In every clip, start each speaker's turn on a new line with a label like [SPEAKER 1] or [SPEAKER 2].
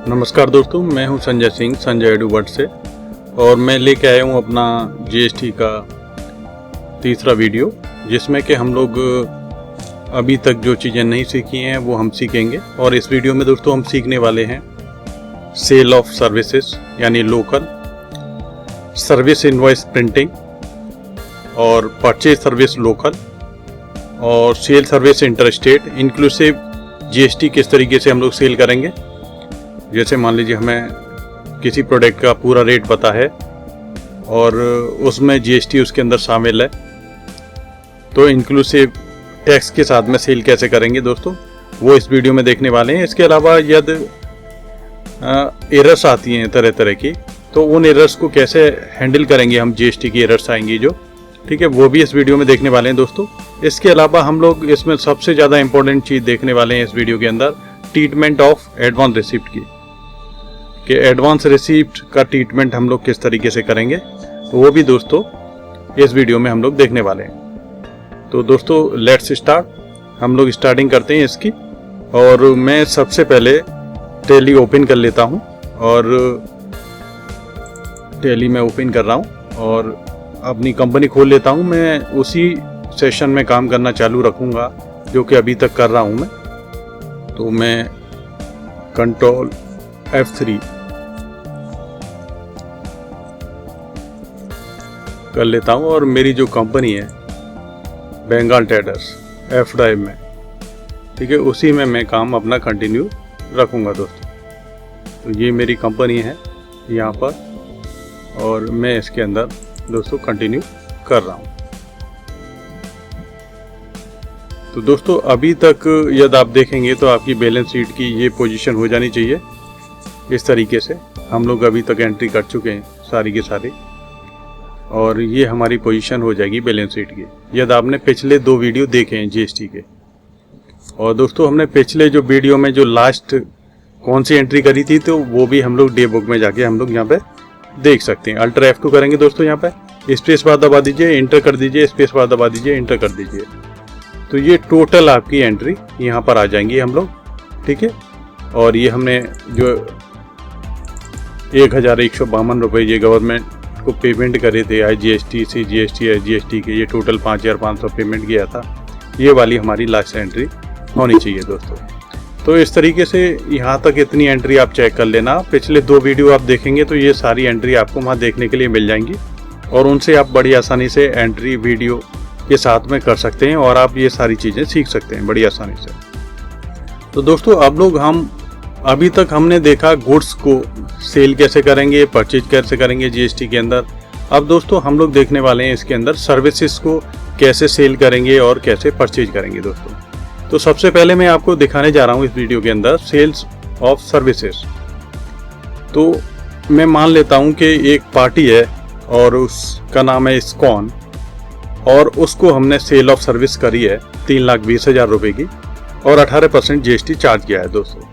[SPEAKER 1] नमस्कार दोस्तों, मैं हूं संजय सिंह, संजय एडू वर्ड से, और मैं लेके आया हूं अपना जीएसटी का तीसरा वीडियो, जिसमें कि हम लोग अभी तक जो चीज़ें नहीं सीखी हैं वो हम सीखेंगे। और इस वीडियो में दोस्तों हम सीखने वाले हैं सेल ऑफ सर्विसेज यानी लोकल, सर्विस इनवॉइस प्रिंटिंग और परचेज सर्विस लोकल, और sale service interstate inclusive GST किस तरीके से हम लोग सेल करेंगे। जैसे मान लीजिए हमें किसी प्रोडक्ट का पूरा रेट पता है और उसमें जीएसटी उसके अंदर शामिल है, तो इंक्लूसिव टैक्स के साथ में सेल कैसे करेंगे दोस्तों, वो इस वीडियो में देखने वाले हैं। इसके अलावा यदि एरर्स आती हैं तरह तरह की, तो उन एरर्स को कैसे हैंडल करेंगे हम, जीएसटी की एरर्स आएंगी जो, ठीक है, वो भी इस वीडियो में देखने वाले हैं दोस्तों। इसके अलावा हम लोग इसमें सबसे ज़्यादा इंपॉर्टेंट चीज़ देखने वाले हैं इस वीडियो के अंदर, ट्रीटमेंट ऑफ एडवांस रिसिप्ट की, कि एडवांस रिसिप्ट का ट्रीटमेंट हम लोग किस तरीके से करेंगे, तो वो भी दोस्तों इस वीडियो में हम लोग देखने वाले हैं। तो दोस्तों लेट्स स्टार्ट, हम लोग स्टार्टिंग करते हैं इसकी। और मैं सबसे पहले टैली ओपन कर लेता हूं, और टैली में ओपन कर रहा हूं और अपनी कंपनी खोल लेता हूं। मैं उसी सेशन में काम करना चालू रखूंगा जो कि अभी तक कर रहा हूं मैं। तो मैं कंट्रोल F3 कर लेता हूं और मेरी जो कंपनी है बंगाल ट्रेडर्स F ड्राइव में, ठीक है, उसी में मैं काम अपना कंटिन्यू रखूंगा दोस्तों। तो ये मेरी कंपनी है यहाँ पर, और मैं इसके अंदर दोस्तों कंटिन्यू कर रहा हूँ। तो दोस्तों अभी तक यदि आप देखेंगे तो आपकी बैलेंस शीट की ये पोजीशन हो जानी चाहिए इस तरीके से। हम लोग अभी तक एंट्री कर चुके हैं सारी की सारी, और ये हमारी पोजीशन हो जाएगी बैलेंस शीट की, यदि आपने पिछले 2 वीडियो देखे हैं जीएसटी के। और दोस्तों हमने पिछले जो वीडियो में जो लास्ट कौन सी एंट्री करी थी, तो वो भी हम लोग डे बुक में जाके हम लोग यहाँ पे देख सकते हैं। अल्टर F2 करेंगे दोस्तों, यहाँ पे स्पेस बार दबा दीजिए, इंटर कर दीजिए, स्पेस बार दबा दीजिए, इंटर कर दीजिए, तो ये टोटल आपकी एंट्री यहाँ पर आ जाएंगी हम लोग, ठीक है। और ये हमने जो 1152 रुपये ये गवर्नमेंट को पेमेंट करे थे IGST, CGST, SGST के, ये टोटल 5500 पेमेंट किया था, ये वाली हमारी लास्ट एंट्री होनी चाहिए दोस्तों। तो इस तरीके से यहाँ तक इतनी एंट्री आप चेक कर लेना। पिछले 2 वीडियो आप देखेंगे तो ये सारी एंट्री आपको वहाँ देखने के लिए मिल जाएंगी, और उनसे आप बड़ी आसानी से एंट्री वीडियो के साथ में कर सकते हैं, और आप ये सारी चीज़ें सीख सकते हैं बड़ी आसानी से। तो दोस्तों अब लोग हम अभी तक हमने देखा गुड्स को सेल कैसे करेंगे, परचेज कैसे करेंगे जीएसटी के अंदर। अब दोस्तों हम लोग देखने वाले हैं इसके अंदर सर्विसेज को कैसे सेल करेंगे और कैसे परचेज करेंगे दोस्तों। तो सबसे पहले मैं आपको दिखाने जा रहा हूँ इस वीडियो के अंदर सेल्स ऑफ सर्विसेज। तो मैं मान लेता हूँ कि एक पार्टी है और उसका नाम है इस्कॉन, और उसको हमने सेल ऑफ सर्विस करी है 3,20,000 रुपये की, और 18% जीएसटी चार्ज किया है दोस्तों।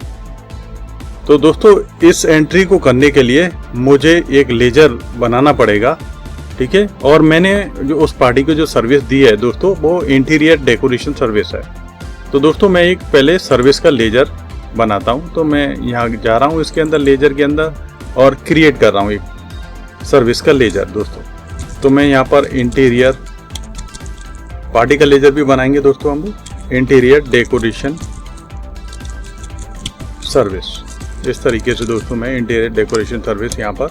[SPEAKER 1] तो दोस्तों इस एंट्री को करने के लिए मुझे एक लेजर बनाना पड़ेगा, ठीक है। और मैंने जो उस पार्टी को जो सर्विस दी है दोस्तों, वो इंटीरियर डेकोरेशन सर्विस है। तो दोस्तों मैं एक पहले सर्विस का लेजर बनाता हूँ। तो मैं यहाँ जा रहा हूँ इसके अंदर लेजर के अंदर, और क्रिएट कर रहा हूँ एक सर्विस का लेजर दोस्तों। तो मैं यहाँ पर इंटीरियर पार्टी का लेजर भी बनाएंगे दोस्तों हम लोग, इंटीरियर डेकोरेशन सर्विस, इस तरीके से दोस्तों मैं इंटीरियर डेकोरेशन सर्विस यहाँ पर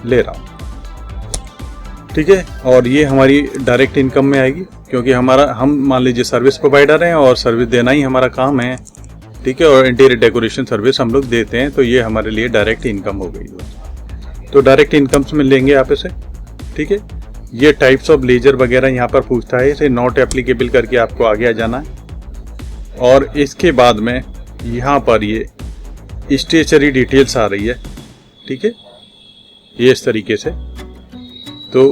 [SPEAKER 1] ले रहा हूँ, ठीक है। और ये हमारी डायरेक्ट इनकम में आएगी, क्योंकि हम मान लीजिए सर्विस प्रोवाइडर हैं और सर्विस देना ही हमारा काम है, ठीक है, और इंटीरियर डेकोरेशन सर्विस हम लोग देते हैं, तो ये हमारे लिए डायरेक्ट इनकम हो गई दोस्तों। तो डायरेक्ट इनकम्स में लेंगे आप इसे, ठीक है। ये टाइप्स ऑफ लेजर वगैरह यहाँ पर पूछता है, इसे नॉट एप्लीकेबल करके आपको आगे आ जाना है। और इसके बाद में यहाँ पर ये स्टेशनरी डिटेल्स आ रही है, ठीक है, ये इस तरीके से। तो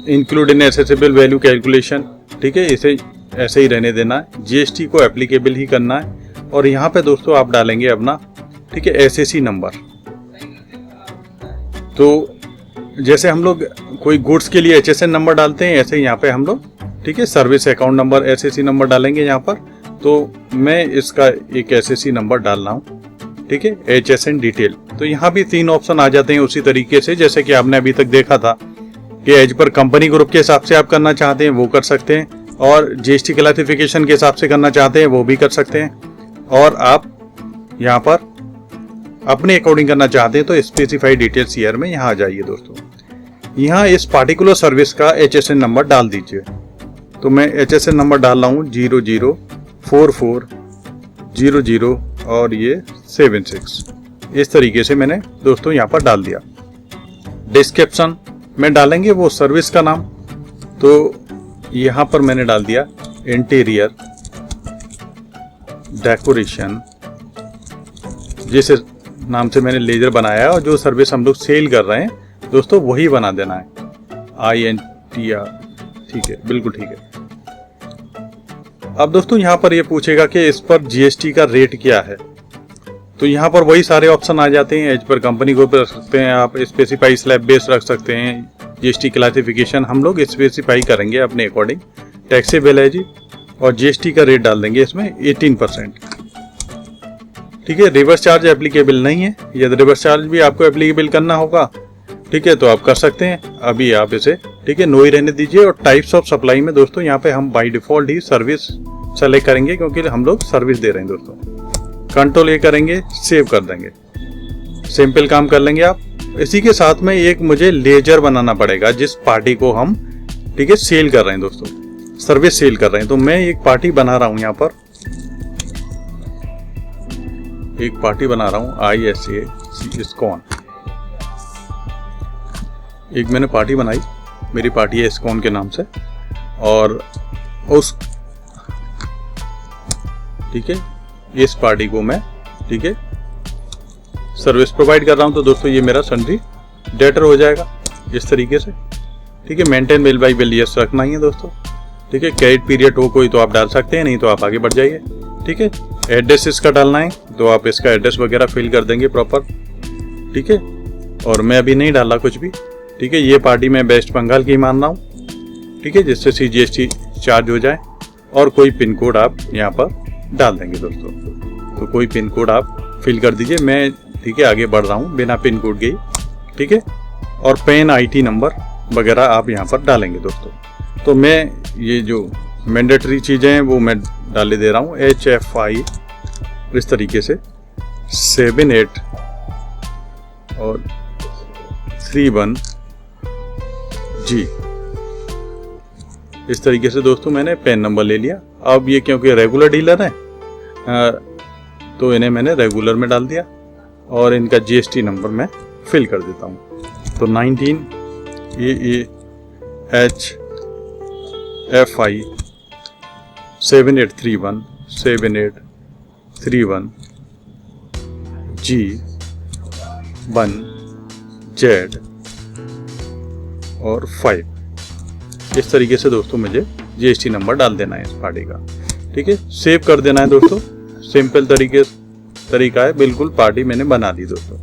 [SPEAKER 1] include in accessible value calculation, ठीक है, इसे ऐसे ही रहने देना है, जीएसटी को एप्लीकेबल ही करना है। और यहाँ पे दोस्तों आप डालेंगे अपना, ठीक है, एसएससी नंबर। तो जैसे हम लोग कोई गुड्स के लिए HSN नंबर डालते हैं, ऐसे ही यहाँ पे हम लोग, ठीक है, service account number SSC number डालेंगे यहाँ पर। तो मैं इसका एक SSC नंबर डाल रहा हूँ, ठीक है, HSN डिटेल तो यहाँ भी 3 ऑप्शन आ जाते हैं उसी तरीके से जैसे कि आपने अभी तक देखा था कि एज पर कंपनी ग्रुप के हिसाब से आप करना चाहते हैं वो कर सकते हैं, और जीएसटी क्लासिफिकेशन के हिसाब से करना चाहते हैं वो भी कर सकते हैं, और आप यहाँ पर अपने अकॉर्डिंग करना चाहते हैं तो स्पेसिफाइड डिटेल्स ईयर में यहाँ आ जाइए दोस्तों। यहाँ इस पार्टिकुलर सर्विस का HSN नंबर डाल दीजिए। तो मैं HSN नंबर डाल रहा हूँ 004400 और ये 76। इस तरीके से मैंने दोस्तों यहाँ पर डाल दिया। डिस्क्रिप्शन में डालेंगे वो सर्विस का नाम, तो यहाँ पर मैंने डाल दिया इंटीरियर डेकोरेशन, जिस नाम से मैंने लेजर बनाया है और जो सर्विस हम लोग सेल कर रहे हैं दोस्तों वही बना देना है, INTR। ठीक है, बिल्कुल ठीक है। अब दोस्तों यहाँ पर ये पूछेगा कि इस पर GST का रेट क्या है, तो यहाँ पर वही सारे ऑप्शन आ जाते हैं। एज पर कंपनी को रख सकते हैं आप, स्पेसिफाई स्लैब बेस रख सकते हैं, GST क्लासिफिकेशन हम लोग स्पेसिफाई करेंगे अपने अकॉर्डिंग, टैक्सेबल है जी, और GST का रेट डाल देंगे इसमें 18%। ठीक है, रिवर्स चार्ज एप्लीकेबल नहीं है, यदि रिवर्स चार्ज भी आपको एप्लीकेबल करना होगा ठीक है तो आप कर सकते हैं, अभी आप इसे ठीक है नो ही रहने दीजिए। और टाइप्स ऑफ सप्लाई में दोस्तों यहाँ पे हम by default he service select करेंगे क्योंकि हम लोग सर्विस दे रहे हैं दोस्तों। कंट्रोल ये करेंगे, सेव कर देंगे, सिंपल काम कर लेंगे आप। इसी के साथ में एक मुझे लेजर बनाना पड़ेगा जिस पार्टी को हम ठीक है सेल कर रहे हैं दोस्तों, सर्विस सेल कर रहे हैं। तो मैं एक पार्टी बना रहा हूँ, यहाँ पर एक पार्टी बना रहा हूँ ISA इस्कॉन। एक मैंने पार्टी बनाई, मेरी पार्टी है इस्कॉन के नाम से, और उस ठीक है इस पार्टी को मैं ठीक है सर्विस प्रोवाइड कर रहा हूं। तो दोस्तों ये मेरा सन्ड्री डेटर हो जाएगा इस तरीके से। ठीक है, maintain bill by bill yes रखना ही है दोस्तों। ठीक है, क्रेडिट पीरियड हो कोई तो आप डाल सकते हैं, नहीं तो आप आगे बढ़ जाइए। ठीक है, एड्रेस इसका डालना है तो आप इसका एड्रेस वगैरह फिल कर देंगे प्रॉपर। ठीक है, और मैं अभी नहीं डाला कुछ भी। ठीक है, ये पार्टी मैं वेस्ट बंगाल की मान रहा हूँ। ठीक है, जिससे CGST चार्ज हो जाए, और कोई पिन कोड आप यहाँ पर डाल देंगे दोस्तों। तो कोई पिन कोड आप फिल कर दीजिए, मैं ठीक है आगे बढ़ रहा हूँ बिना पिन कोड के। ठीक है, और पैन IT नंबर वगैरह आप यहाँ पर डालेंगे दोस्तों। तो मैं ये जो मैंडेटरी चीज़ें हैं वो मैं डाले दे रहा हूँ, HFI इस तरीके से 78 और 31G इस तरीके से दोस्तों मैंने पैन नंबर ले लिया। अब ये क्योंकि रेगुलर डीलर है तो इन्हें मैंने रेगुलर में डाल दिया, और इनका GST नंबर मैं फिल कर देता हूँ। तो 19 HFI 7831 7831 G1 Z और 5 इस तरीके से दोस्तों मुझे GST नंबर डाल देना है इस पार्टी का। ठीक है, सेव कर देना है दोस्तों। सिंपल तरीका है, बिल्कुल पार्टी मैंने बना दी दोस्तों।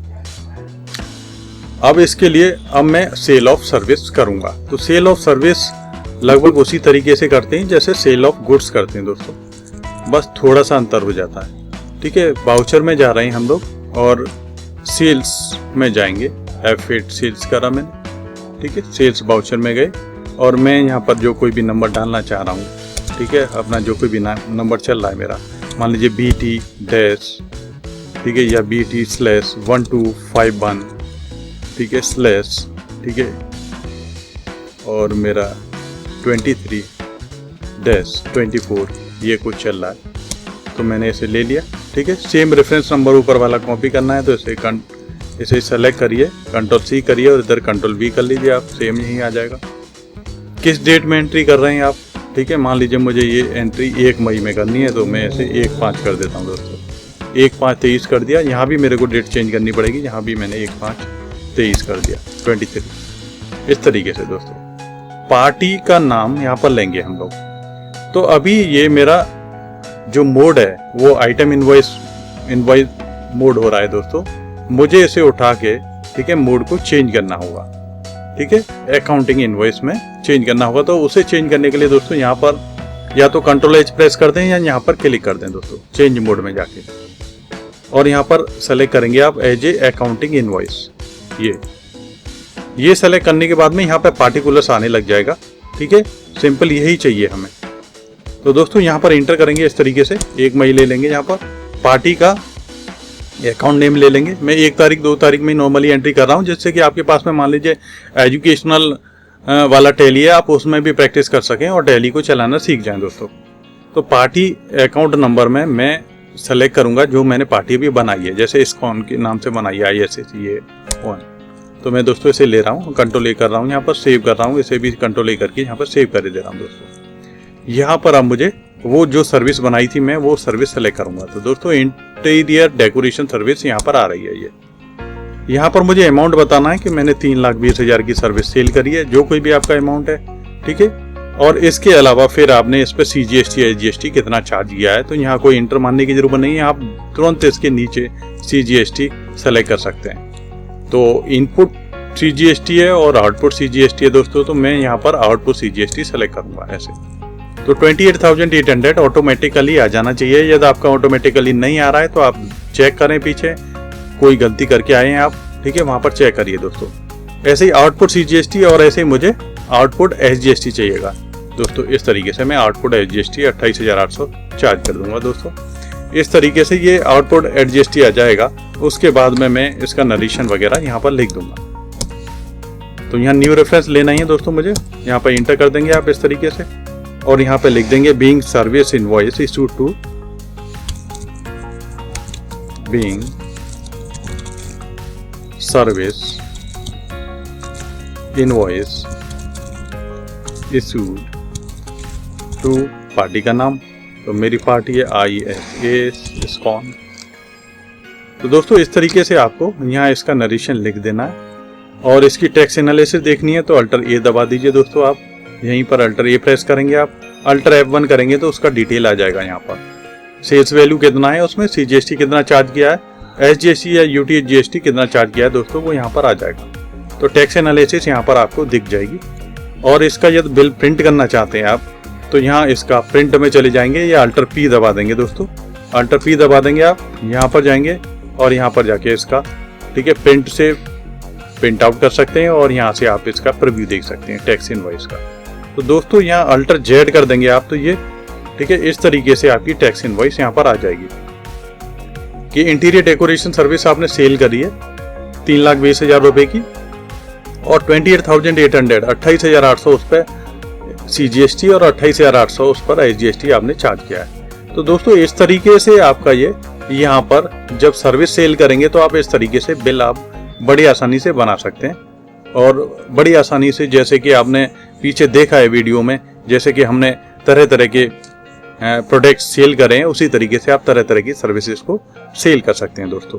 [SPEAKER 1] अब इसके लिए अब मैं सेल ऑफ सर्विस करूंगा। तो सेल ऑफ सर्विस लगभग उसी तरीके से करते हैं जैसे सेल ऑफ गुड्स करते हैं दोस्तों, बस थोड़ा सा अंतर हो जाता है। ठीक है, वाउचर में जा रहे हैं हम लोग और सेल्स में जाएंगे। F8 सेल्स करा मैंने। ठीक है, सेल्स वाउचर में गए और मैं यहाँ पर जो कोई भी नंबर डालना चाह रहा हूँ, ठीक है, अपना जो कोई भी नंबर चल रहा है मेरा, मान लीजिए BT डैश, ठीक है, या BT/1251, ठीक है, स्लैश, ठीक है, और मेरा 23-24 ये कुछ चल रहा है। तो मैंने इसे ले लिया। ठीक है, सेम रेफरेंस नंबर ऊपर वाला कॉपी करना है तो इसे सेलेक्ट करिए, Ctrl+C करिए और इधर Ctrl+V कर लीजिए, आप सेम यही आ जाएगा। किस डेट में एंट्री कर रहे हैं आप? ठीक है, मान लीजिए मुझे ये एंट्री 1 मई में करनी है तो मैं इसे 1/5 कर देता हूँ दोस्तों। 1/5/23 कर दिया। यहाँ भी मेरे को डेट चेंज करनी पड़ेगी, यहाँ भी मैंने 1/5/23 कर दिया 23। इस तरीके से दोस्तों पार्टी का नाम यहाँ पर लेंगे हम लोग। तो अभी ये मेरा जो मोड है वो आइटम इनवॉइस मोड हो रहा है दोस्तों। मुझे इसे उठा के ठीक है मोड को चेंज करना होगा। ठीक है, अकाउंटिंग इनवॉइस में चेंज करना होगा। तो उसे चेंज करने के लिए दोस्तों यहाँ पर या तो Ctrl+H प्रेस कर दें या यहाँ पर क्लिक कर दें दोस्तों, चेंज मोड में जाके। और यहाँ पर सेलेक्ट करेंगे आप एज ए अकाउंटिंग इनवॉइस। ये सेलेक्ट करने के बाद में यहाँ पे पार्टिकुलर्स आने लग जाएगा। ठीक है, सिंपल यही चाहिए हमें। तो दोस्तों यहाँ पर इंटर करेंगे इस तरीके से, एक मई ले लेंगे, यहाँ पर पार्टी का अकाउंट नेम ले लेंगे। मैं 1 तारीख 2 तारीख में नॉर्मली एंट्री कर रहा हूँ, जिससे कि आपके पास में मान लीजिए एजुकेशनल वाला टैली है, आप उसमें भी प्रैक्टिस कर सकें और टैली को चलाना सीख जाएं दोस्तों। तो पार्टी अकाउंट नंबर में मैं सेलेक्ट करूंगा जो मैंने पार्टी भी बनाई है, जैसे इस्कॉन के नाम से बनाई है ISSCA1। तो मैं दोस्तों इसे ले रहा हूँ, कंट्रोल ए कर रहा हूँ, यहाँ पर सेव कर रहा हूँ, इसे भी कंट्रोल ए करके यहाँ पर सेव कर दे रहा हूँ दोस्तों। यहाँ पर अब मुझे वो जो सर्विस बनाई थी मैं वो सर्विस सेलेक्ट करूंगा। तो दोस्तों इंटीरियर डेकोरेशन सर्विस यहाँ पर आ रही है। ये यहाँ पर मुझे अमाउंट बताना है कि मैंने 3,20,000 की सर्विस सेल करी है, जो कोई भी आपका अमाउंट है। ठीक है, और इसके अलावा फिर आपने इस पर CGST SGST कितना चार्ज किया है, तो यहाँ कोई इंटर मानने की जरूरत नहीं है, आप तुरंत इसके नीचे CGST सेलेक्ट कर सकते हैं। तो इनपुट CGST है और आउटपुट CGST है दोस्तों, तो मैं यहाँ पर आउटपुट CGST सेलेक्ट करूंगा ऐसे। तो 28,800 ऑटोमेटिकली आ जाना चाहिए। यदि आपका ऑटोमेटिकली नहीं आ रहा है तो आप चेक करें, पीछे कोई गलती करके आए हैं आप, ठीक है, वहां पर चेक करिए दोस्तों। ऐसे ही आउटपुट CGST और ऐसे ही मुझे आउटपुट SGST चाहिएगा दोस्तों। इस तरीके से मैं आउटपुट SGST 28,800 चार्ज कर दूंगा दोस्तों। इस तरीके से ये आउटपुट SGST आ जाएगा। उसके बाद में मैं इसका नरेशन वगैरह यहाँ पर लिख दूंगा। तो यहाँ न्यू रेफरेंस लेना ही है दोस्तों मुझे, यहाँ पर इंटर कर देंगे आप इस तरीके से, और यहाँ पे लिख देंगे being service invoice issued to being service invoice issued to party का नाम, तो मेरी पार्टी है ISSCA1। तो दोस्तों इस तरीके से आपको यहाँ इसका नरेशन लिख देना है, और इसकी टैक्स एनालिसिस देखनी है तो अल्टर ए दबा दीजिए दोस्तों। आप यहीं पर अल्टर ए प्रेस करेंगे, आप अल्टर F1 करेंगे तो उसका डिटेल आ जाएगा। यहाँ पर सेल्स वैल्यू कितना है, उसमें CGST कितना चार्ज किया है, SGST या UT GST कितना चार्ज किया है दोस्तों, वो यहाँ पर आ जाएगा। तो टैक्स एनालिसिस यहाँ पर आपको दिख जाएगी। और इसका यदि बिल प्रिंट करना चाहते हैं आप, तो यहाँ इसका प्रिंट में चले जाएंगे या अल्टर P दबा देंगे दोस्तों। अल्टर P दबा देंगे, आप यहाँ पर जाएंगे और यहाँ पर जाके इसका, ठीक है, प्रिंट से प्रिंट आउट कर सकते हैं, और यहाँ से आप इसका प्रीव्यू देख सकते हैं टैक्स इनवॉइस का। तो दोस्तों यहाँ अल्टर Z कर देंगे आप, तो ये, ठीक है, इस तरीके से आपकी टैक्स इनवॉइस यहाँ पर आ जाएगी कि इंटीरियर डेकोरेशन सर्विस आपने सेल करी है 3,20,000 रुपए की, और 28,800 28,800 उस पर CGST और 28,800 उस पर SGST आपने चार्ज किया है। तो दोस्तों इस तरीके से आपका ये यहाँ पर जब सर्विस सेल करेंगे तो आप इस तरीके से बिल आप बड़ी आसानी से बना सकते हैं, और बड़ी आसानी से, जैसे कि आपने पीछे देखा है वीडियो में, जैसे कि हमने तरह तरह के प्रोडक्ट सेल करे हैं, उसी तरीके से आप तरह तरह की सर्विसेज को सेल कर सकते हैं दोस्तों।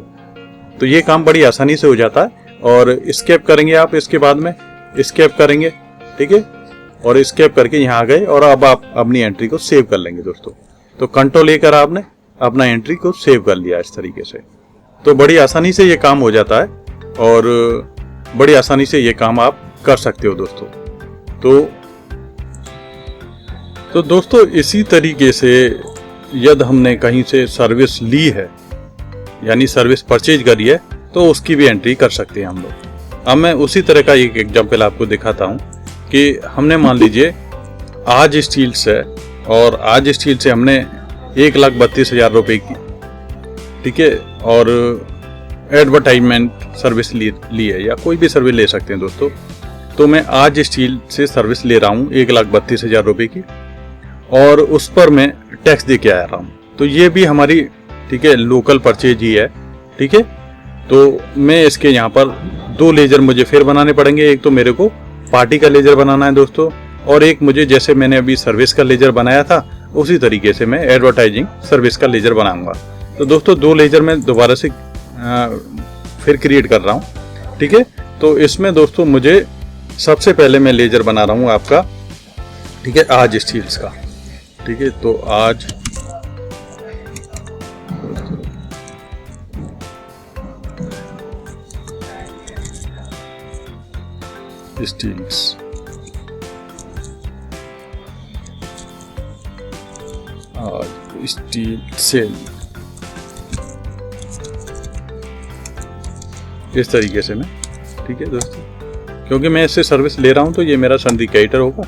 [SPEAKER 1] तो ये काम बड़ी आसानी से हो जाता है। और स्केप करेंगे आप, इसके बाद में स्केप करेंगे, ठीक है, और स्केप करके यहाँ आ गए, और अब आप अपनी एंट्री को सेव कर लेंगे दोस्तों। तो कंट्रोल ए कर आपने अपना एंट्री को सेव कर लिया इस तरीके से। तो बड़ी आसानी से ये काम हो जाता है, और बड़ी आसानी से ये काम आप कर सकते हो दोस्तों। तो दोस्तों इसी तरीके से यदि हमने कहीं से सर्विस ली है, यानी सर्विस परचेज करी है, तो उसकी भी एंट्री कर सकते हैं हम लोग। अब मैं उसी तरह का एक एग्जाम्पल आपको दिखाता हूँ कि हमने मान लीजिए आज स्टील से, और आज स्टील से हमने 1,32,000 रुपए की, ठीक है, और एडवर्टाइजमेंट सर्विस ली है, या कोई भी सर्विस ले सकते हैं दोस्तों। तो मैं आज स्टील से सर्विस ले रहा हूँ 1,32,000 रुपए की, और उस पर मैं टैक्स दे के आ रहा हूँ। तो ये भी हमारी, ठीक है, लोकल परचेज ही है, ठीक है। तो मैं इसके यहाँ पर 2 लेजर मुझे फिर बनाने पड़ेंगे। एक तो मेरे को पार्टी का लेजर बनाना है दोस्तों, और एक मुझे, जैसे मैंने अभी सर्विस का लेजर बनाया था, उसी तरीके से मैं एडवर्टाइजिंग सर्विस का लेजर बनाऊंगा। तो दोस्तों 2 लेजर मैं दोबारा से फिर क्रिएट कर रहा हूँ, ठीक है। तो इसमें दोस्तों मुझे सबसे पहले मैं लेजर बना रहा हूँ आपका, ठीक है, आज स्टील्स का, ठीक है। तो आज स्टील्स, आज स्टील सेल, इस तरीके से मैं, ठीक है दोस्तों, क्योंकि मैं इससे सर्विस ले रहा हूँ तो ये मेरा सिंडिकेटर होगा।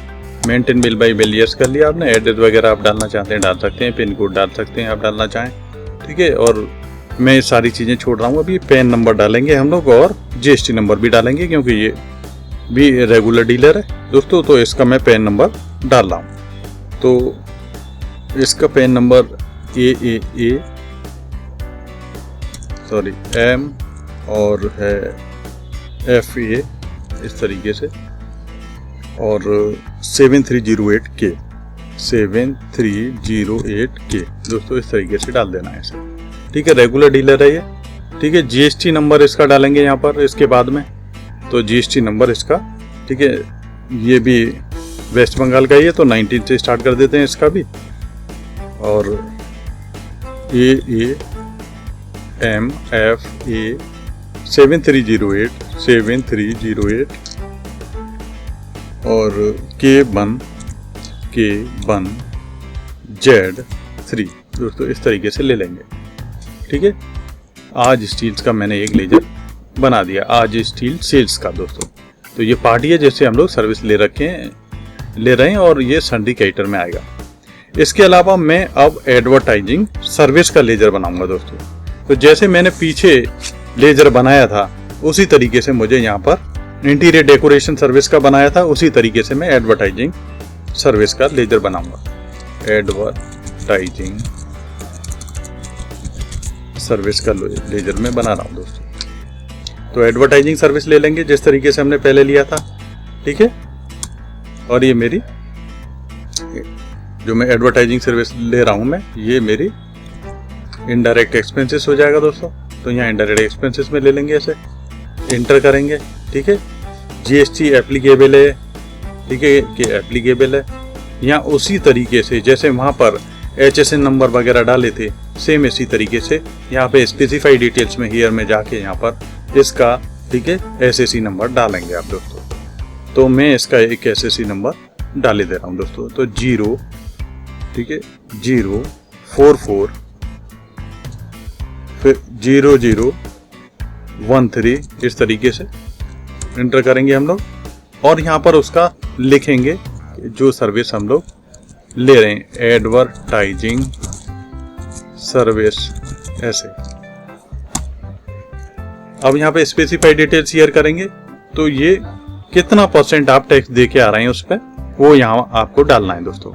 [SPEAKER 1] Maintain bill by bill yes कर लिया आपने। एड्रेस वगैरह आप डालना चाहते हैं डाल सकते हैं, पिन कोड डाल सकते हैं आप डालना चाहें, ठीक है। और मैं ये सारी चीज़ें छोड़ रहा हूँ। अभी पैन नंबर डालेंगे हम लोग और GST नंबर भी डालेंगे, क्योंकि ये भी रेगुलर डीलर है दोस्तों। तो इसका मैं पैन नंबर डाल रहा हूँ। तो इसका पैन नंबर M और है FA इस तरीके से, और 7308K दोस्तों इस तरीके से डाल देना है इसे, ठीक है। रेगुलर डीलर है ये, ठीक है। GST नंबर इसका डालेंगे यहाँ पर इसके बाद में। तो GST नंबर इसका, ठीक है, ये भी वेस्ट बंगाल का ही है तो 19 से स्टार्ट कर देते हैं इसका भी। और AMFA 7308 और K1 Z3 दोस्तों इस तरीके से ले लेंगे, ठीक है। आज स्टील्स का मैंने एक लेजर बना दिया, आज स्टील सेल्स का दोस्तों। तो ये पार्टी है जैसे हम लोग सर्विस ले रहे हैं और ये सिंडिकेटर में आएगा। इसके अलावा मैं अब एडवर्टाइजिंग सर्विस का लेजर बनाऊंगा दोस्तों। तो जैसे मैंने पीछे लेजर बनाया था उसी तरीके से मुझे यहाँ पर इंटीरियर डेकोरेशन सर्विस का बनाया था, उसी तरीके से मैं एडवर्टाइजिंग सर्विस का लेजर बनाऊंगा। एडवर्टाइजिंग सर्विस का लेजर में बना रहा हूं दोस्तों। तो एडवर्टाइजिंग सर्विस ले लेंगे जिस तरीके से हमने पहले लिया था, ठीक है। और ये मेरी जो मैं एडवर्टाइजिंग सर्विस ले रहा हूं मैं, ये मेरी इनडायरेक्ट एक्सपेंसेस हो जाएगा दोस्तों। तो यहाँ इनडायरेक्ट एक्सपेंसेस में ले लेंगे, ऐसे इंटर करेंगे, ठीक है। GST एप्लीकेबल है, ठीक है, कि एप्लीकेबल है। यहाँ उसी तरीके से जैसे वहाँ पर HSN नंबर वगैरह डाले थे, सेम इसी तरीके से यहाँ पे स्पेसिफाई डिटेल्स में हियर में जाके यहाँ पर इसका, ठीक है, SSC नंबर डालेंगे आप दोस्तों। तो मैं इसका एक SSC नंबर डाले दे रहा हूँ दोस्तों। तो 0, ठीक है, 044 फिर 0013 इस तरीके से इंटर करेंगे हम लोग। और यहाँ पर उसका लिखेंगे जो सर्विस हम लोग ले रहे हैं, एडवर्टाइजिंग सर्विस, ऐसे। अब यहाँ पे स्पेसिफाई डिटेल शेयर करेंगे। तो ये कितना % आप टैक्स दे के आ रहे हैं उस पर, वो यहाँ आपको डालना है दोस्तों।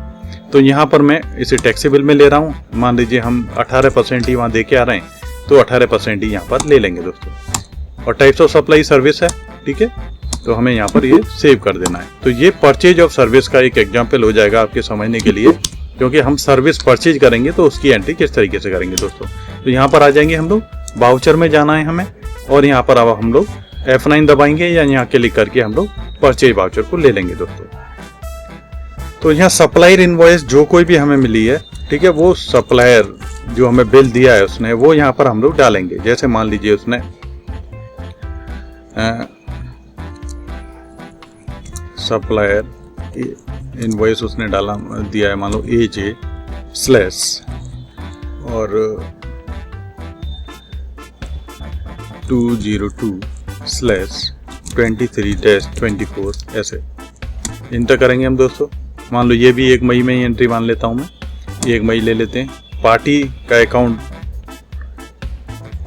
[SPEAKER 1] तो यहाँ पर मैं इसे टैक्सेबल में ले रहा हूँ। मान लीजिए हम 18% ही वहाँ दे के आ रहे हैं, तो 18% ही यहाँ पर ले लेंगे दोस्तों। और टाइप्स ऑफ सप्लाई सर्विस है, ठीक है। तो हमें यहाँ पर ये सेव कर देना है। तो ये परचेज ऑफ सर्विस का एक एग्जाम्पल हो जाएगा आपके समझने के लिए, क्योंकि हम सर्विस परचेज करेंगे तो उसकी एंट्री किस तरीके से करेंगे दोस्तों। तो यहाँ पर आ जाएंगे हम लोग, वाउचर में जाना है हमें, और यहाँ पर अब हम लोग F9 दबाएंगे या यहाँ क्लिक करके हम लोग परचेज वाउचर को ले लेंगे दोस्तों। तो यहाँ सप्लायर इनवॉइस जो कोई भी हमें मिली है, ठीक है, वो सप्लायर जो हमें बिल दिया है उसने, वो यहाँ पर हम लोग डालेंगे। जैसे मान लीजिए उसने सप्लायर इनवॉइस उसने दिया है, मान लो AJ/ और 202/23-24 ऐसे इंटर करेंगे हम दोस्तों। मान लो ये भी 1 मई में ही एंट्री मान लेता हूँ मैं, 1 मई ले लेते हैं। पार्टी का अकाउंट,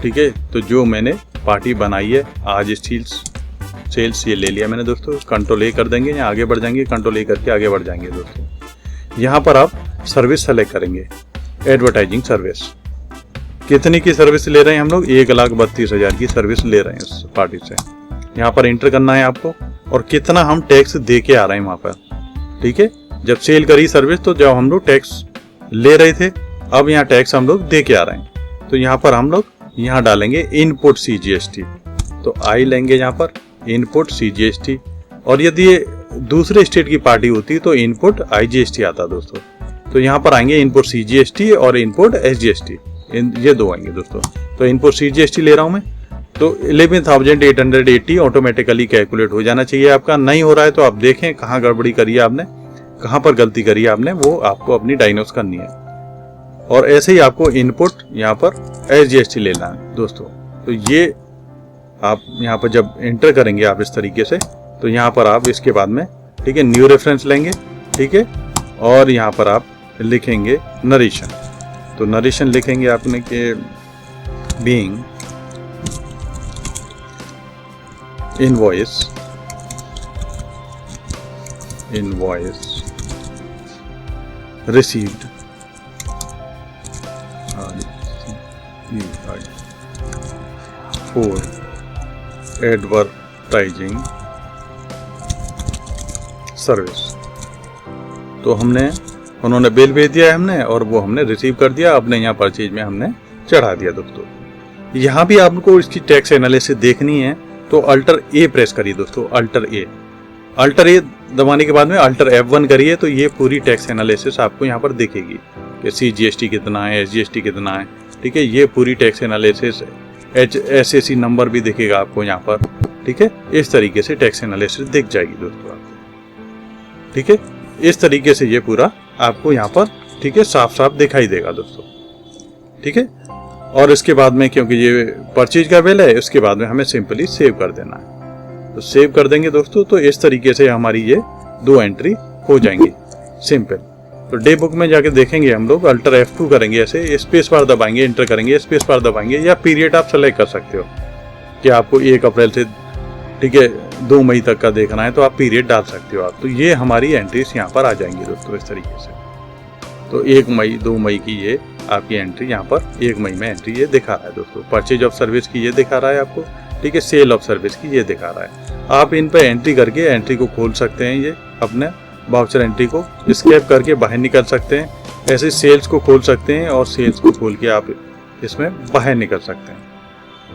[SPEAKER 1] ठीक है। तो जो मैंने पार्टी बनाई है आज स्टील्स सेल्स, ये ले लिया मैंने दोस्तों। कंट्रोल A कर देंगे या आगे बढ़ जाएंगे, कंट्रोल A करके आगे बढ़ जाएंगे दोस्तों। यहाँ पर आप सर्विस सेलेक्ट करेंगे, एडवर्टाइजिंग सर्विस। कितनी की सर्विस ले रहे हैं हम लोग, 1,32,000 की सर्विस ले रहे हैं उस पार्टी से। यहाँ पर इंटर करना है आपको, और कितना हम टैक्स दे के आ रहे हैं वहाँ पर, ठीक है। जब सेल करी सर्विस तो जब हम लोग टैक्स ले रहे थे, अब यहाँ टैक्स हम लोग दे के आ रहे हैं। तो यहाँ पर हम लोग यहाँ डालेंगे इनपुट CGST। तो आई लेंगे यहाँ पर इनपुट CGST, और यदि ये दूसरे स्टेट की पार्टी होती तो इनपुट IGST आता दोस्तों। तो यहाँ पर आएंगे इनपुट CGST और इनपुट SGST, ये दो आएंगे दोस्तों। तो इनपुट CGST ले रहा हूँ मैं, तो 11,880 ऑटोमेटिकली कैलकुलेट हो जाना चाहिए आपका। नहीं हो रहा है तो आप देखें कहाँ गड़बड़ी करी है आपने, कहाँ पर गलती करी है आपने, वो आपको अपनी डायग्नोस करनी है। और ऐसे ही आपको इनपुट यहाँ पर SGST लेना है दोस्तों। तो ये आप यहाँ पर जब एंटर करेंगे आप इस तरीके से, तो यहाँ पर आप इसके बाद में, ठीक है, न्यू रेफरेंस लेंगे, ठीक है, और यहाँ पर आप लिखेंगे नरेशन। तो नरेशन लिखेंगे आपने कि being invoice received for advertising service. तो उन्होंने बिल भेज दिया है हमने, और वो हमने रिसीव कर दिया, अपने यहाँ परचेज में हमने चढ़ा दिया। दोस्तों यहाँ भी आपको इसकी टैक्स एनालिसिस देखनी है तो अल्टर ए प्रेस करिए दोस्तों, अल्टर ए दबाने के बाद में अल्टर F1 करिए, तो ये पूरी टैक्स एनालिसिस आपको यहाँ पर दिखेगी कि CGST कितना है, SGST कितना है, ठीक है, ये पूरी टैक्स एनालिसिस, SAC नंबर भी दिखेगा आपको यहाँ पर, ठीक है। इस तरीके से टैक्स एनालिसिस दिख जाएगी दोस्तों आपको, ठीक है। इस तरीके से ये पूरा आपको यहाँ पर, ठीक है, साफ साफ दिखाई देगा दोस्तों, ठीक है। और इसके बाद में, क्योंकि ये परचेज का बिल है, इसके बाद में हमें सिंपली सेव कर देना है। तो सेव कर देंगे दोस्तों, तो इस तरीके से हमारी ये 2 एंट्री हो जाएंगी सिंपल। तो डे बुक में जाके देखेंगे हम लोग, अल्टर F2 करेंगे, ऐसे स्पेस बार दबाएंगे, एंटर करेंगे, स्पेस बार दबाएंगे, या पीरियड आप सेलेक्ट कर सकते हो कि आपको 1 अप्रैल से, ठीक है, 2 मई तक का देखना है, तो आप पीरियड डाल सकते हो आप। तो ये हमारी एंट्रीज यहाँ पर आ जाएंगी दोस्तों इस तरीके से। तो 1 मई 2 मई की ये आपकी एंट्री यहाँ पर 1 मई में एंट्री ये दिखा रहा है दोस्तों। परचेज ऑफ सर्विस की ये दिखा रहा है आपको, ठीक है, सेल ऑफ सर्विस की ये दिखा रहा है। आप इन पे एंट्री करके एंट्री को खोल सकते हैं, ये अपने वाउचर एंट्री को स्केप करके बाहर निकल सकते हैं। ऐसे सेल्स को खोल सकते हैं और सेल्स को खोल के आप इसमें बाहर निकल सकते हैं।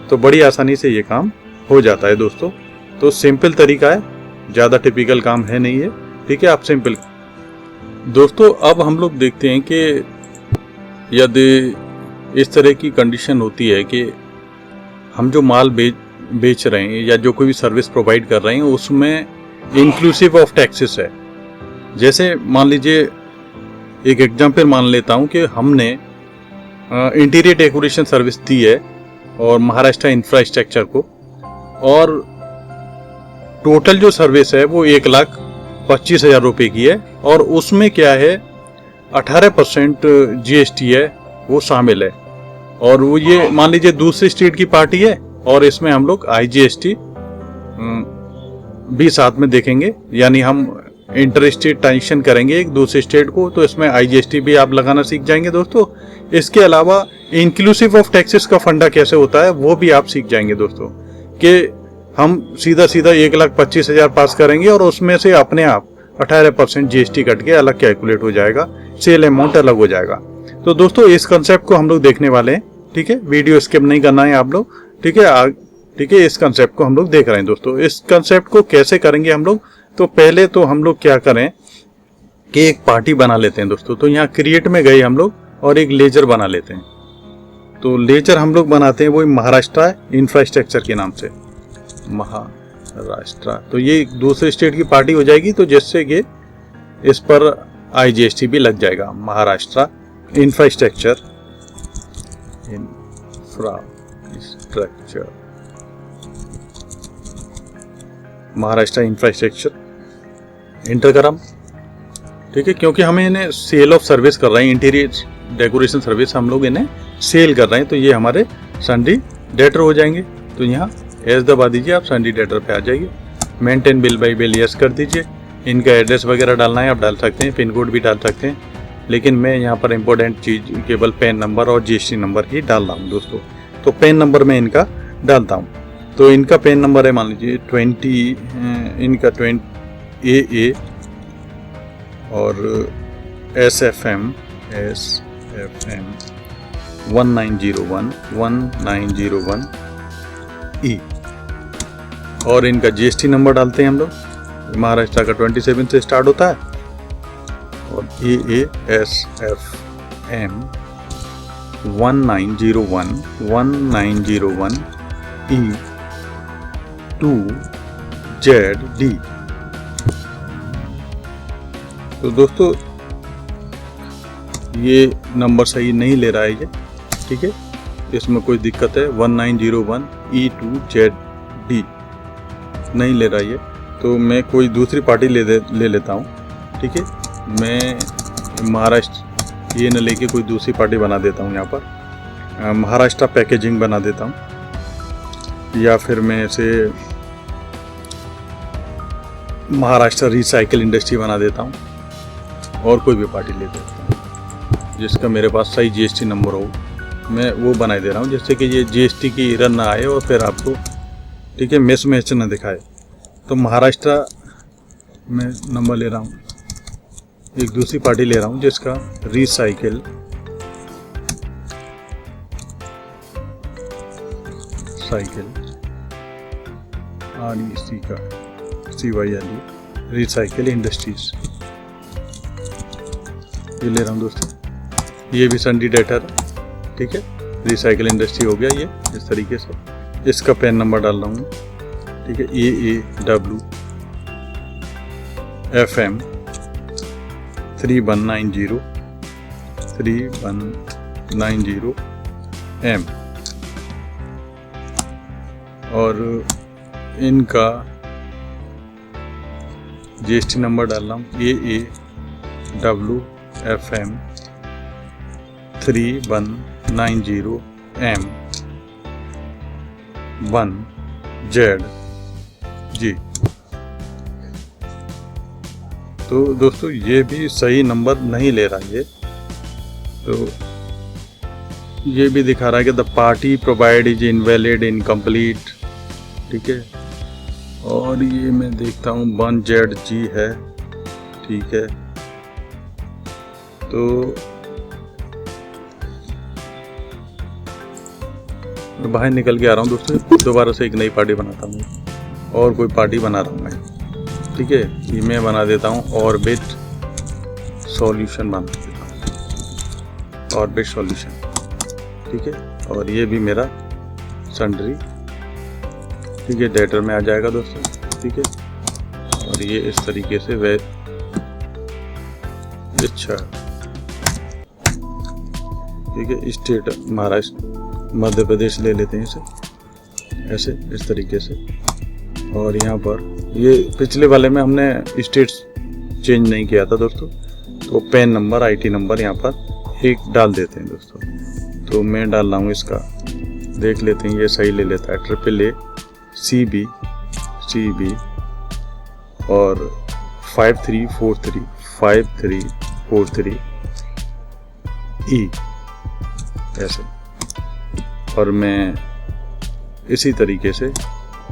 [SPEAKER 1] तो बड़ी आसानी से ये काम हो जाता है दोस्तों। तो सिंपल तरीका है, ज़्यादा टिपिकल काम है नहीं है, ठीक है। आप सिंपल दोस्तों, अब हम लोग देखते हैं कि यदि इस तरह की कंडीशन होती है कि हम जो माल बेच रहे हैं या जो कोई भी सर्विस प्रोवाइड कर रहे हैं उसमें इंक्लूसिव ऑफ टैक्सेस है। जैसे मान लीजिए, एक एग्जाम्पल मान लेता हूं कि हमने इंटीरियर डेकोरेशन सर्विस दी है और महाराष्ट्र इंफ्रास्ट्रक्चर को, और टोटल जो सर्विस है वो 1,25,000 रुपये की है, और उसमें क्या है 18% GST है वो शामिल है। और वो ये मान लीजिए दूसरी स्टेट की पार्टी है और इसमें हम लोग IGST भी साथ में देखेंगे, यानी हम इंटर स्टेट ट्रांजेक्शन करेंगे एक दूसरे स्टेट को, तो इसमें IGST भी आप लगाना सीख जाएंगे दोस्तों। इसके अलावा इंक्लूसिव ऑफ टैक्सेस का फंडा कैसे होता है वो भी आप सीख जाएंगे दोस्तों, कि हम सीधा 1,25,000 पास करेंगे और उसमें से अपने आप 18% GST कट के अलग कैलकुलेट हो जाएगा, सेल अमाउंट अलग हो जाएगा। तो दोस्तों इस कंसेप्ट को हम लोग देखने वाले हैं, ठीक है। वीडियो स्किप नहीं करना है आप लोग, ठीक है। ठीक है, इस कंसेप्ट को हम लोग देख रहे हैं दोस्तों। इस कंसेप्ट को कैसे करेंगे हम लोग, तो पहले तो हम लोग क्या करें कि एक पार्टी बना लेते हैं दोस्तों। तो यहाँ क्रिएट में गए हम लोग और एक लेजर बना लेते हैं। तो लेजर हम लोग बनाते हैं वो महाराष्ट्र इंफ्रास्ट्रक्चर के नाम से, महाराष्ट्र। तो ये दूसरे स्टेट की पार्टी हो जाएगी, तो जिससे कि इस पर IGST भी लग जाएगा। Maharashtra infrastructure, Maharashtra infrastructure inter करा, ठीक है, क्योंकि हमें इन्हें सेल ऑफ सर्विस कर रहे हैं, इंटीरियर डेकोरेशन सर्विस हम लोग इन्हें सेल कर रहे हैं, तो ये हमारे सन्डी डेटर हो जाएंगे। तो यहाँ एस दबा दीजिए, आप सन्डी डेटर पे आ जाइए। Maintain bill by bill yes कर दीजिए। इनका एड्रेस वगैरह डालना है आप डाल सकते हैं, पिन कोड भी डाल सकते हैं, लेकिन मैं यहाँ पर इम्पोर्टेंट चीज़ केवल पैन नंबर और GST नंबर ही डाल रहा हूँ दोस्तों। तो पैन नंबर मैं इनका डालता हूँ। तो इनका पैन नंबर है मान लीजिए 20, इनका 20 AA और SFM 1901 और इनका GST नंबर डालते हैं हम लोग। महाराष्ट्र का 27 से स्टार्ट होता है और AASFM 1901 E2ZD। तो दोस्तों ये नंबर सही नहीं ले रहा है ये, ठीक है, इसमें कोई दिक्कत है। 1901 E2Z डी नहीं ले रहा ये, तो मैं कोई दूसरी पार्टी ले लेता हूँ। ठीक है, मैं महाराष्ट्र ये न लेके कोई दूसरी पार्टी बना देता हूँ। यहाँ पर महाराष्ट्र पैकेजिंग बना देता हूँ, या फिर मैं इसे महाराष्ट्र रिसाइकिल इंडस्ट्री बना देता हूँ, और कोई भी पार्टी ले देता हूँ जिसका मेरे पास सही जीएसटी नंबर हो, मैं वो बना दे रहा हूँ, जिससे कि ये जीएसटी की एरर ना आए और फिर आपको ठीक है मिसमैच ना दिखाए। तो महाराष्ट्र में नंबर ले रहा हूँ, एक दूसरी पार्टी ले रहा हूँ जिसका रिसाइकिल REC का CYLE रिसाइकिल इंडस्ट्रीज ये ले रहा हूँ दोस्तों। ये भी संडी डेटा है। ठीक है, रिसाइकिल इंडस्ट्री हो गया ये इस तरीके से। इसका पैन नंबर डाल रहा हूँ। ठीक है, AAW FM 3190 M, और इनका जीएसटी नंबर डाल रहा हूँ AAW FM 3190 M 1ZG। तो दोस्तों ये भी सही नंबर नहीं ले रहा ये, तो ये भी दिखा रहा है कि the party provide is invalid incomplete. ठीक है, और ये मैं देखता हूँ 1ZG है। ठीक है, तो मैं बाहर निकल के आ रहा हूँ दोस्तों, दोबारा से एक नई पार्टी बनाता हूँ और कोई पार्टी बना रहा हूँ मैं। ठीक है, ये मैं बना देता हूँ ऑर्बिट सॉल्यूशन बना देता हूँ, ऑर्बिट सॉल्यूशन। ठीक है, और ये भी मेरा सन्ड्री ठीक है डेटर में आ जाएगा दोस्तों। ठीक है, और ये इस तरीके से वे अच्छा ठीक है स्टेट महाराष्ट्र मध्य प्रदेश ले लेते हैं इसे ऐसे इस तरीके से। और यहाँ पर ये पिछले वाले में हमने स्टेट्स चेंज नहीं किया था दोस्तों, तो पैन नंबर IT नंबर यहाँ पर एक डाल देते हैं दोस्तों। तो मैं डाल रहा हूँ इसका, देख लेते हैं ये सही ले लेता है। AAA CB और 5343 E ऐसे। और मैं इसी तरीके से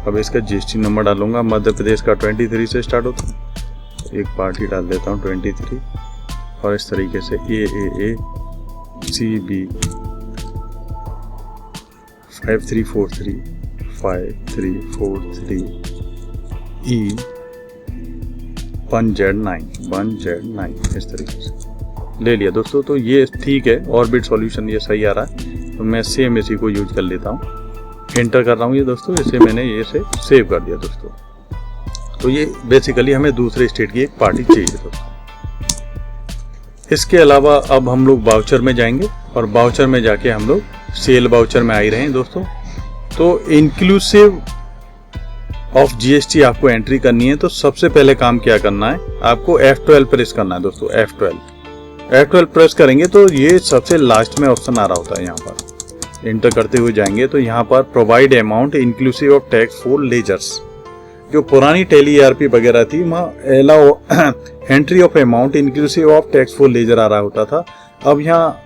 [SPEAKER 1] अब इसका GST नंबर डालूंगा। मध्य प्रदेश का 23 से स्टार्ट होता है, एक पार्टी डाल देता हूँ 23, और इस तरीके से AAA CB 5343 E 1Z9 इस तरीके से ले लिया दोस्तों। तो ये ठीक है, ऑर्बिट सॉल्यूशन ये सही आ रहा है, तो मैं सेम इसी को यूज कर लेता हूँ। एंटर कर रहा हूँ ये दोस्तों, इसे मैंने ये से सेव कर दिया दोस्तों। तो ये बेसिकली हमें दूसरे स्टेट की एक पार्टी चाहिए दोस्तों। इसके अलावा अब हम लोग वाउचर में जाएंगे, और वाउचर में जाके हम लोग सेल वाउचर में आ ही रहे हैं दोस्तों। तो इंक्लूसिव ऑफ GST आपको एंट्री करनी है, तो सबसे पहले काम क्या करना है, आपको F12 प्रेस करना है दोस्तों। F12 प्रेस करेंगे तो ये सबसे लास्ट में ऑप्शन आ रहा होता है। यहाँ पर एंटर करते हुए जाएंगे तो यहाँ पर provide amount inclusive of tax for ledgers, जो पुरानी टेली ERP वगैरह थी वहाँ allow entry of amount inclusive of tax for ledger आ रहा होता था। अब यहाँ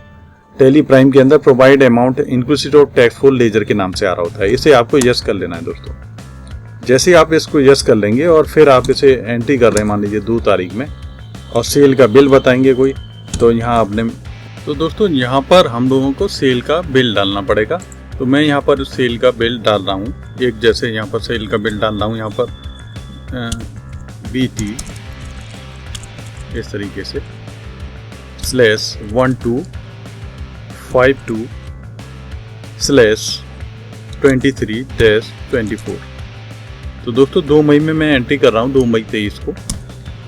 [SPEAKER 1] टेली प्राइम के अंदर provide amount inclusive of tax for ledger के नाम से आ रहा होता है। इसे आपको यस कर लेना है दोस्तों। जैसे आप इसको यस कर लेंगे और फिर आप इसे एंट्री कर रहे हैं मान लीजिए 2 तारीख में, और सेल का बिल बताएंगे कोई, तो यहाँ आपने तो दोस्तों यहाँ पर हम लोगों को सेल का बिल डालना पड़ेगा। तो मैं यहाँ पर सेल का बिल डाल रहा हूँ, एक जैसे यहाँ पर सेल का बिल डाल रहा हूँ। यहाँ पर BT इस तरीके से /1252/23-24। तो दोस्तों 2 मई में मैं एंट्री कर रहा हूँ, 2 मई 23 को।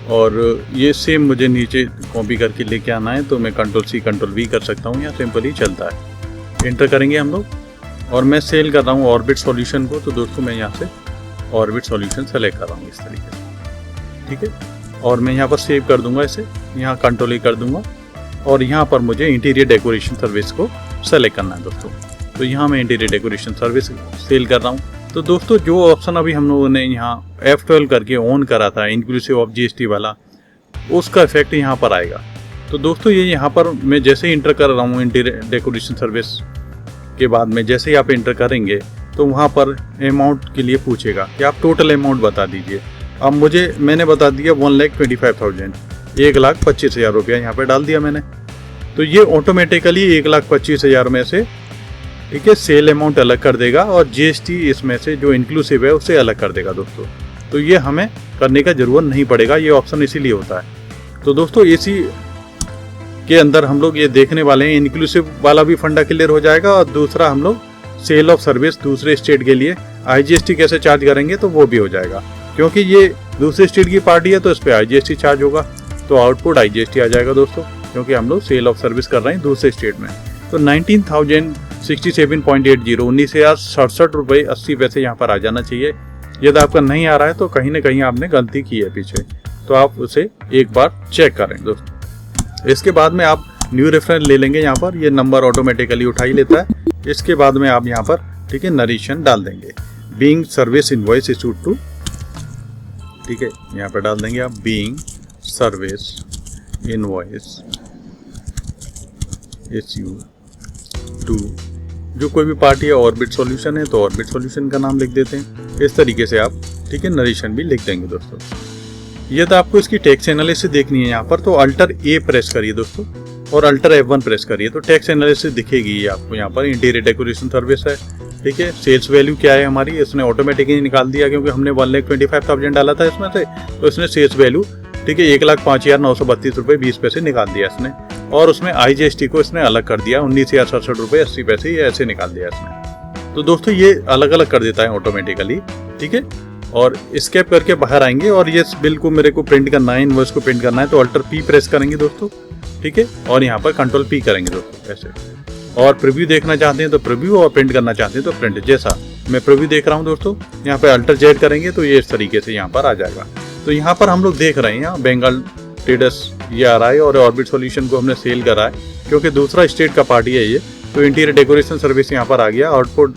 [SPEAKER 1] और ये सेम मुझे नीचे कॉपी करके लेके आना है, तो मैं Ctrl+C Ctrl+V कर सकता हूँ, या सिंपली चलता है। एंटर करेंगे हम लोग, और मैं सेल कर रहा हूँ ऑर्बिट सॉल्यूशन को। तो दोस्तों मैं यहाँ से ऑर्बिट सॉल्यूशन सेलेक्ट कर रहा हूँ इस तरीके से, ठीक है। और मैं यहाँ पर सेव कर दूंगा इसे, यहाँ कंट्रोल ही कर दूंगा और यहाँ पर मुझे इंटीरियर डेकोरेशन सर्विस को सेलेक्ट करना है दोस्तों। तो यहाँ मैं इंटीरियर डेकोरेशन सर्विस सेल कर रहा हूँ। तो दोस्तों जो ऑप्शन अभी हम लोगों ने यहाँ F12 करके ऑन करा था इंक्लूसिव ऑफ GST वाला, उसका इफेक्ट यहाँ पर आएगा। तो दोस्तों ये यहाँ पर मैं जैसे ही इंटर कर रहा हूँ इंटीरियर डेकोरेशन सर्विस के बाद में जैसे ही आप इंटर करेंगे तो वहाँ पर अमाउंट के लिए पूछेगा कि आप टोटल अमाउंट बता दीजिए। अब मैंने बता दिया 1,25,000, 1,25,000 रुपया यहाँ पे डाल दिया मैंने। तो ये ऑटोमेटिकली 1,25,000 में से, ठीक है, सेल अमाउंट अलग कर देगा और GST इसमें से जो इंक्लूसिव है उसे अलग कर देगा दोस्तों। तो ये हमें करने का जरूरत नहीं पड़ेगा, ये ऑप्शन इसीलिए होता है। तो दोस्तों इसी के अंदर हम लोग ये देखने वाले हैं, इंक्लूसिव वाला भी फंडा क्लियर हो जाएगा और दूसरा हम लोग सेल ऑफ सर्विस दूसरे स्टेट के लिए IGST कैसे चार्ज करेंगे तो वो भी हो जाएगा, क्योंकि ये दूसरे स्टेट की पार्टी है तो इस पर IGST चार्ज होगा। तो आउटपुट IGST आ जाएगा दोस्तों, क्योंकि हम लोग सेल ऑफ सर्विस कर रहे हैं दूसरे स्टेट में। तो 19,067.80 19,067 रुपये 80 पैसे यहाँ पर आ जाना चाहिए। यदि आपका नहीं आ रहा है तो कहीं ना कहीं आपने गलती की है पीछे, तो आप उसे एक बार चेक करें दोस्तों। इसके बाद में आप न्यू रेफरेंस ले लेंगे, यहाँ पर ये नंबर ऑटोमेटिकली उठा ही लेता है। इसके बाद में आप यहाँ पर, ठीक है, नरेशन डाल देंगे, being service invoice issued to, ठीक है, यहाँ पर डाल देंगे आप being service invoice issued to, जो कोई भी पार्टी है ऑर्बिट सॉल्यूशन है तो ऑर्बिट सॉल्यूशन का नाम लिख देते हैं। इस तरीके से आप, ठीक है, नरेशन भी लिख देंगे दोस्तों। यदि आपको इसकी टैक्स एनालिसिस देखनी है यहाँ पर तो अल्टर A प्रेस करिए दोस्तों और अल्टर F1 प्रेस करिए तो टैक्स एनालिसिस दिखेगी आपको। यहाँ पर इंटीरियर डेकोरेशन सर्विस है, ठीक है, सेल्स वैल्यू क्या है हमारी, इसने ऑटोमेटिकली निकाल दिया क्योंकि हमने 1,25,000 डाला था इसमें से, तो इसने सेल्स वैल्यू, ठीक है, 1,05,932 रुपये 20 पैसे निकाल दिया इसने। और उसमें IGST को इसने अलग कर दिया, 19,067 रुपये 80 पैसे, ये ऐसे निकाल दिया इसने। तो दोस्तों ये अलग अलग कर देता है ऑटोमेटिकली, ठीक है। और स्केप करके बाहर आएंगे और ये बिल को मेरे को प्रिंट करना है, इनवॉइस को प्रिंट करना है, तो अल्टर P प्रेस करेंगे दोस्तों, ठीक है, और यहाँ पर कंट्रोल P करेंगे दोस्तों ऐसे। और प्रीव्यू देखना चाहते हैं तो प्रीव्यू, और प्रिंट करना चाहते हैं तो प्रिंट। जैसा मैं प्रीव्यू देख रहा हूँ दोस्तों, यहाँ पे अल्टर Z करेंगे तो ये इस तरीके से यहाँ पर आ जाएगा। तो यहाँ पर हम लोग देख रहे हैं यहाँ बंगाल ट्रेडर्स ये आ रहा है और ऑर्बिट सॉल्यूशन को हमने सेल करा है क्योंकि दूसरा स्टेट का पार्टी है ये। तो इंटीरियर डेकोरेशन सर्विस यहाँ पर आ गया, आउटपुट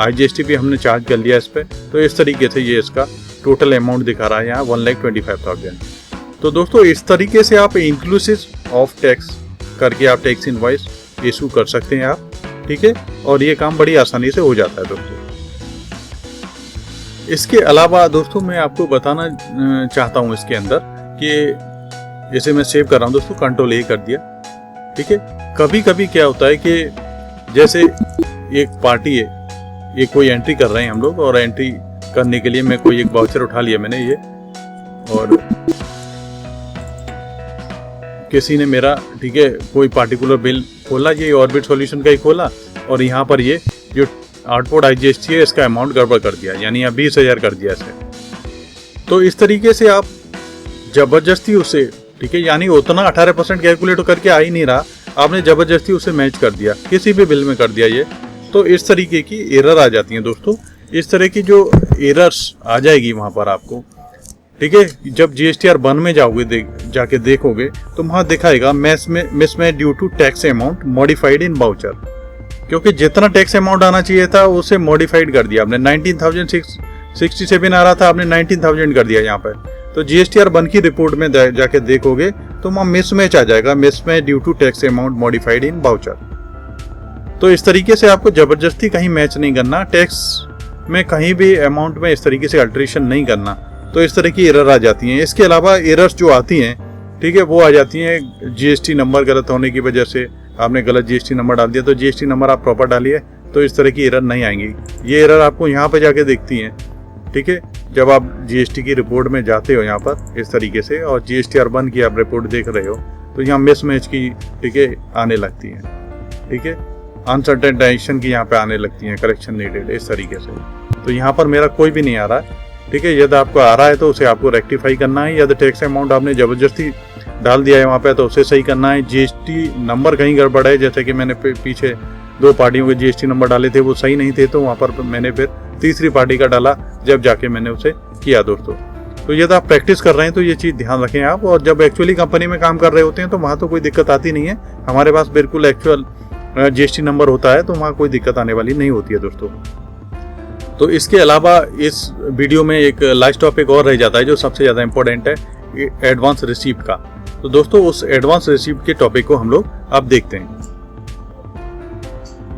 [SPEAKER 1] IGST भी हमने चार्ज कर लिया इस पर। तो इस तरीके से ये इसका टोटल अमाउंट दिखा रहा है यहाँ 1,25,000। तो दोस्तों इस तरीके से आप इंक्लूसिव ऑफ टैक्स करके आप टैक्स इनवॉइस इशू कर सकते हैं आप, ठीक है, और ये काम बड़ी आसानी से हो जाता है दोस्तों। इसके अलावा दोस्तों मैं आपको बताना चाहता हूँ इसके अंदर कि जैसे मैं सेव कर रहा हूँ दोस्तों, कंट्रोल A कर दिया, ठीक है। कभी कभी क्या होता है कि जैसे एक पार्टी है, ये कोई एंट्री कर रहे हैं हम लोग, और एंट्री करने के लिए मैं कोई एक वाउचर उठा लिया मैंने ये, और किसी ने मेरा, ठीक है, कोई पार्टिकुलर बिल खोला, ये ऑर्बिट सॉल्यूशन का ही खोला, और यहाँ पर ये जो आउटपुट IGST है इसका अमाउंट गड़बड़ कर दिया, यानी यहाँ 20,000 कर दिया इसे। तो इस तरीके से आप जबरदस्ती उसे, ठीक है, यानी उतना 18% कैलकुलेट करके आ ही नहीं रहा, आपने जबरदस्ती उसे मैच कर दिया, किसी भी बिल में कर दिया ये, तो इस तरीके की एरर आ जाती है दोस्तों। इस तरह की जो एरर्स आ जाएगी वहाँ पर आपको, ठीक है, जब GSTR 1 में जाओगे जाके देखोगे तो वहाँ दिखाएगा mismatch due to tax amount modified in voucher, क्योंकि जितना टैक्स अमाउंट आना चाहिए था उसे मॉडिफाइड कर दिया आपने। 19,067 आ रहा था, आपने 19,000 कर दिया यहाँ पर। तो GSTR 1 की रिपोर्ट में जाके देखोगे तो वहाँ मिसमैच आ जाएगा, mismatch due to tax amount modified in voucher. तो इस तरीके से आपको जबरदस्ती कहीं मैच नहीं करना, टैक्स में कहीं भी अमाउंट में इस तरीके से अल्ट्रेशन नहीं करना, तो इस तरह की एरर आ जाती हैं। इसके अलावा एरर्स जो आती हैं, ठीक है, वो आ जाती हैं GST नंबर गलत होने की वजह से, आपने गलत GST नंबर डाल दिया, तो GST नंबर आप प्रॉपर डालिए तो इस तरह की एरर नहीं आएंगी। ये एरर आपको यहाँ पे जाके दिखती हैं, ठीक है, जब आप GST की रिपोर्ट में जाते हो यहाँ पर इस तरीके से, और GSTR 1 की आप रिपोर्ट देख रहे हो तो यहाँ मिसमैच की, ठीक है, आने लगती हैं, ठीक है, अनसर्टेन डायरेक्शन की यहाँ पे आने लगती हैं, करेक्शन नीडेड, इस तरीके से। तो यहाँ पर मेरा कोई भी नहीं आ रहा है, ठीक है। यदि आपको आ रहा है तो उसे आपको रेक्टिफाई करना है, यदि टैक्स अमाउंट आपने जबरदस्ती डाल दिया है वहाँ पे तो उसे सही करना है। GST नंबर कहीं गड़बड़ है, जैसे कि मैंने पीछे 2 पार्टियों के जीएसटी नंबर डाले थे वो सही नहीं थे, तो वहाँ पर मैंने फिर तीसरी पार्टी का डाला, जब जाके मैंने उसे किया दोस्तों। तो यदि आप प्रैक्टिस कर रहे हैं तो ये चीज़ ध्यान रखें आप, और जब एक्चुअली कंपनी में काम कर रहे होते हैं तो वहाँ तो कोई दिक्कत आती नहीं है। हमारे पास बिल्कुल एक्चुअल जीएसटी नंबर होता है, तो वहाँ कोई दिक्कत आने वाली नहीं होती है दोस्तों। तो इसके अलावा इस वीडियो में एक लास्ट टॉपिक और रह जाता है जो सबसे ज़्यादा इम्पोर्टेंट है, एडवांस रिसीप्ट का। तो दोस्तों उस एडवांस रिसीप्ट के टॉपिक को हम लोग अब देखते हैं।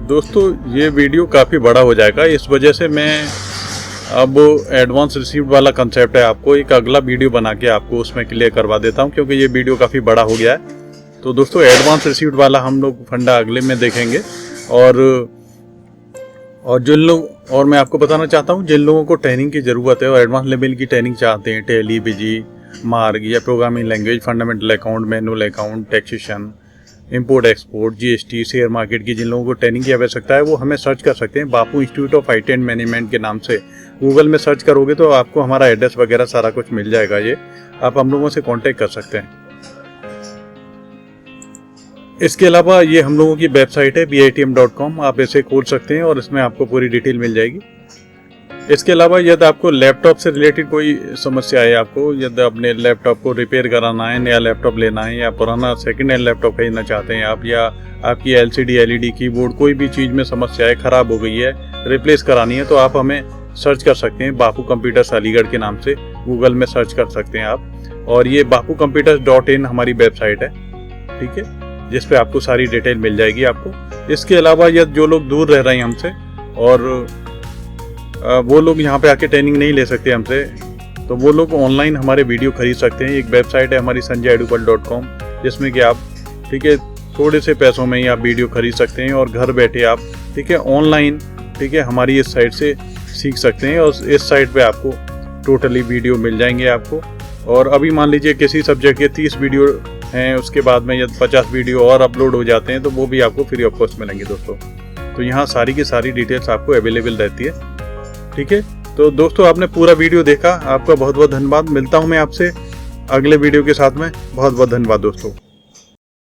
[SPEAKER 1] दोस्तों ये वीडियो काफ़ी बड़ा हो जाएगा, इस वजह से मैं अब एडवांस रिसीप्ट वाला कंसेप्ट है आपको एक अगला वीडियो बना के आपको उसमें क्लियर करवा देता हूं, क्योंकि ये वीडियो काफ़ी बड़ा हो गया है। तो दोस्तों एडवांस रिसीप्ट वाला हम लोग फंडा अगले में देखेंगे। और जिन लोग, और मैं आपको बताना चाहता हूं जिन लोगों को ट्रेनिंग की ज़रूरत है और एडवांस लेवल की ट्रेनिंग चाहते हैं, टैली, बिजी, मार्ग या programming language, fundamental account, manual account, taxation, import export, GST, share market की जिन लोगों को ट्रेनिंग की आवश्यकता है वो हमें सर्च कर सकते हैं। Bapu institute of IT and management के नाम से गूगल में सर्च करोगे तो आपको हमारा एड्रेस वगैरह सारा कुछ मिल जाएगा। ये आप हम लोगों से कांटेक्ट कर सकते हैं। इसके अलावा ये हम लोगों की वेबसाइट है bitm.com, आप इसे खोल सकते हैं और इसमें आपको पूरी डिटेल मिल जाएगी। इसके अलावा यदि आपको लैपटॉप से रिलेटेड कोई समस्या है, आपको यदि अपने लैपटॉप को रिपेयर कराना है, नया लैपटॉप लेना है, या पुराना सेकंड हैंड लैपटॉप खरीदना चाहते हैं आप, या आपकी एलसीडी, एलईडी, कीबोर्ड कोई भी चीज़ में समस्या है, ख़राब हो गई है, रिप्लेस करानी है, तो आप हमें सर्च कर सकते हैं बापू कंप्यूटर्स अलीगढ़ के नाम से, गूगल में सर्च कर सकते हैं आप। और ये bapucomputers.in हमारी वेबसाइट है, ठीक है, जिस पे आपको सारी डिटेल मिल जाएगी आपको। इसके अलावा यदि जो लोग दूर रह रहे हैं हमसे और वो लोग यहाँ पे आके ट्रेनिंग नहीं ले सकते हमसे, तो वो लोग ऑनलाइन हमारे वीडियो खरीद सकते हैं। एक वेबसाइट है हमारी sanjayeducult.com, जिसमें कि आप, ठीक है, थोड़े से पैसों में ही आप वीडियो खरीद सकते हैं और घर बैठे आप, ठीक है, ऑनलाइन, ठीक है, हमारी इस साइट से सीख सकते हैं। और इस साइट पे आपको टोटली वीडियो मिल जाएंगे आपको। और अभी मान लीजिए किसी सब्जेक्ट के 30 वीडियो हैं, उसके बाद में यदि 50 वीडियो और अपलोड हो जाते हैं तो वो भी आपको फ्री ऑफ कॉस्ट मिलेंगे दोस्तों। तो यहाँ सारी की सारी डिटेल्स आपको अवेलेबल रहती है, ठीक है। तो दोस्तों आपने पूरा वीडियो देखा, आपका बहुत बहुत धन्यवाद। मिलता हूँ मैं आपसे अगले वीडियो के साथ में। बहुत बहुत धन्यवाद दोस्तों।